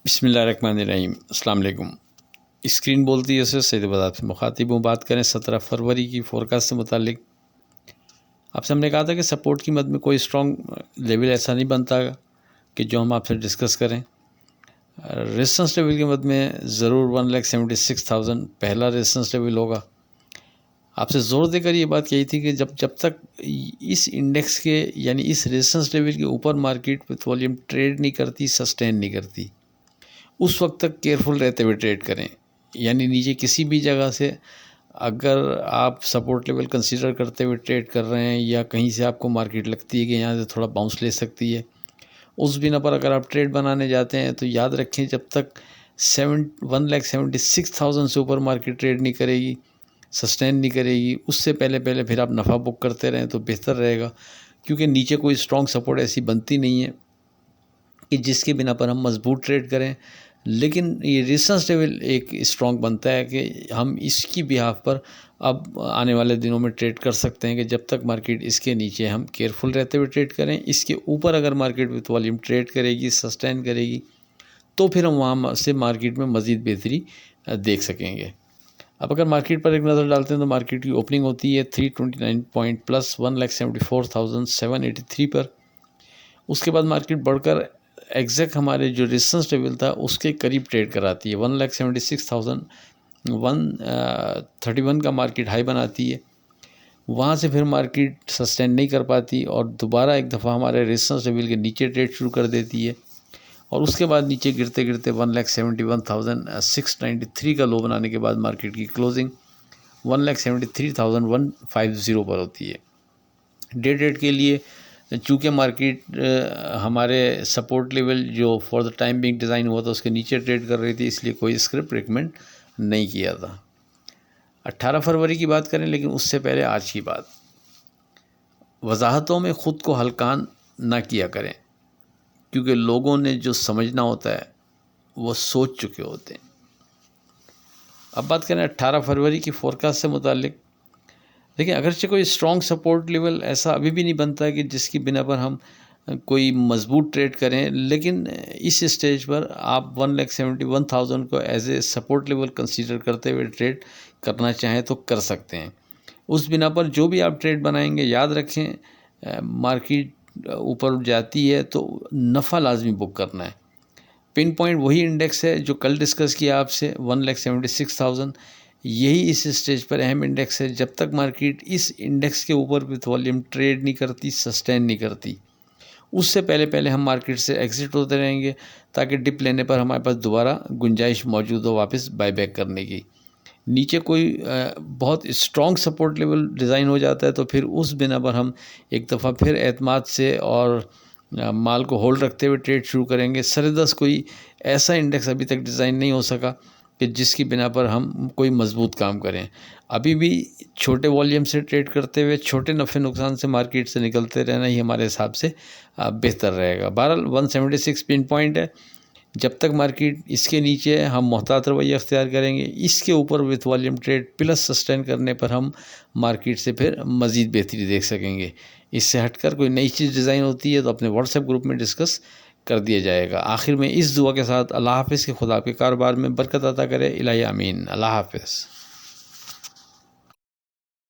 بسم اللہ الرحمن الرحیم۔ السلام علیکم۔ اسکرین بولتی ہے سید آباد سے مخاطب ہوں۔ بات کریں 17 فروری کی فورکاسٹ سے متعلق۔ آپ سے ہم نے کہا تھا کہ سپورٹ کی مد میں کوئی اسٹرانگ لیول ایسا نہیں بنتا کہ جو ہم آپ سے ڈسکس کریں۔ ریزسٹنس لیول کی مد میں ضرور 1,76,000 پہلا ریزسٹنس لیول ہوگا۔ آپ سے زور دے کر یہ بات کہی تھی کہ جب تک اس انڈیکس کے یعنی اس ریزسٹنس لیول کے اوپر مارکیٹ وتھ والیوم ٹریڈ نہیں کرتی، سسٹین نہیں کرتی، اس وقت تک کیئرفل رہتے ہوئے ٹریڈ کریں۔ یعنی نیچے کسی بھی جگہ سے اگر آپ سپورٹ لیول کنسیڈر کرتے ہوئے ٹریڈ کر رہے ہیں یا کہیں سے آپ کو مارکیٹ لگتی ہے کہ یہاں سے تھوڑا باؤنس لے سکتی ہے، اس بنا پر اگر آپ ٹریڈ بنانے جاتے ہیں تو یاد رکھیں جب تک 1,76,000 سے اوپر مارکیٹ ٹریڈ نہیں کرے گی، سسٹین نہیں کرے گی، اس سے پہلے پھر آپ نفع بک کرتے رہیں تو بہتر رہے گا، کیونکہ نیچے کوئی اسٹرانگ سپورٹ ایسی بنتی نہیں ہے کہ جس کے بنا پر ہم مضبوط ٹریڈ کریں۔ لیکن یہ ریزسٹنس لیول ایک اسٹرانگ بنتا ہے کہ ہم اس کی بہاف پر اب آنے والے دنوں میں ٹریڈ کر سکتے ہیں کہ جب تک مارکیٹ اس کے نیچے ہم کیئرفل رہتے ہوئے ٹریڈ کریں۔ اس کے اوپر اگر مارکیٹ وتھ والیوم ٹریڈ کرے گی، سسٹین کرے گی، تو پھر ہم وہاں سے مارکیٹ میں مزید بہتری دیکھ سکیں گے۔ اب اگر مارکیٹ پر ایک نظر ڈالتے ہیں تو مارکیٹ کی اوپننگ ہوتی ہے 329 پوائنٹ پلس 1,74,783 پر۔ اس کے بعد مارکیٹ بڑھ کر ایگزیکٹ ہمارے جو ریزسٹنس لیول تھا اس کے قریب ٹریڈ کراتی ہے، 1,76,131 کا مارکیٹ ہائی بناتی ہے۔ وہاں سے پھر مارکیٹ سسٹین نہیں کر پاتی اور دوبارہ ایک دفعہ ہمارے ریزسٹنس لیول کے نیچے ٹریڈ شروع کر دیتی ہے، اور اس کے بعد نیچے گرتے گرتے 1,71,693 کا لو بنانے کے بعد مارکیٹ کی کلوزنگ 1,73,150 پر ہوتی ہے۔ ڈے ٹریڈ کے لیے چونکہ مارکیٹ ہمارے سپورٹ لیول جو for the time being design ہوا تھا اس کے نیچے ٹریڈ کر رہی تھی، اس لیے کوئی اسکرپٹ ریکمینڈ نہیں کیا تھا۔ 18 فروری کی بات کریں، لیکن اس سے پہلے آج کی بات۔ وضاحتوں میں خود کو ہلکان نہ کیا کریں، کیونکہ لوگوں نے جو سمجھنا ہوتا ہے وہ سوچ چکے ہوتے ہیں۔ اب بات کریں 18 فروری کی فورکاسٹ سے متعلق۔ دیکھیں، اگرچہ کوئی اسٹرانگ سپورٹ لیول ایسا ابھی بھی نہیں بنتا کہ جس کی بنا پر ہم کوئی مضبوط ٹریڈ کریں، لیکن اس اسٹیج پر آپ 1,71,000 کو as a support level consider کرتے ہوئے ٹریڈ کرنا چاہیں تو کر سکتے ہیں۔ اس بنا پر جو بھی آپ ٹریڈ بنائیں گے، یاد رکھیں مارکیٹ اوپر جاتی ہے تو نفع لازمی بک کرنا ہے۔ پن پوائنٹ وہی انڈیکس ہے جو کل ڈسکس کیا آپ سے، 1,76,000۔ یہی اس اسٹیج پر اہم انڈیکس ہے۔ جب تک مارکیٹ اس انڈیکس کے اوپر وتھ والیوم ٹریڈ نہیں کرتی، سسٹین نہیں کرتی، اس سے پہلے ہم مارکیٹ سے ایگزٹ ہوتے رہیں گے تاکہ ڈپ لینے پر ہمارے پاس دوبارہ گنجائش موجود ہو واپس بائی بیک کرنے کی۔ نیچے کوئی بہت اسٹرانگ سپورٹ لیول ڈیزائن ہو جاتا ہے تو پھر اس بنا پر ہم ایک دفعہ پھر اعتماد سے اور مال کو ہولڈ رکھتے ہوئے ٹریڈ شروع کریں گے۔ سردست کوئی ایسا انڈیکس ابھی تک ڈیزائن نہیں ہو سکا کہ جس کی بنا پر ہم کوئی مضبوط کام کریں۔ ابھی بھی چھوٹے والیوم سے ٹریڈ کرتے ہوئے چھوٹے نفع نقصان سے مارکیٹ سے نکلتے رہنا ہی ہمارے حساب سے بہتر رہے گا۔ بہرحال 176 پن پوائنٹ ہے، جب تک مارکیٹ اس کے نیچے ہے ہم محتاط رویہ اختیار کریں گے۔ اس کے اوپر with volume trade plus sustain کرنے پر ہم مارکیٹ سے پھر مزید بہتری دیکھ سکیں گے۔ اس سے ہٹ کر کوئی نئی چیز ڈیزائن ہوتی ہے تو اپنے واٹس ایپ گروپ میں ڈسکس کر دیا جائے گا۔ آخر میں اس دعا کے ساتھ اللہ حافظ کہ خدا آپ کے کاروبار میں برکت عطا کرے، الہی آمین۔ اللہ حافظ۔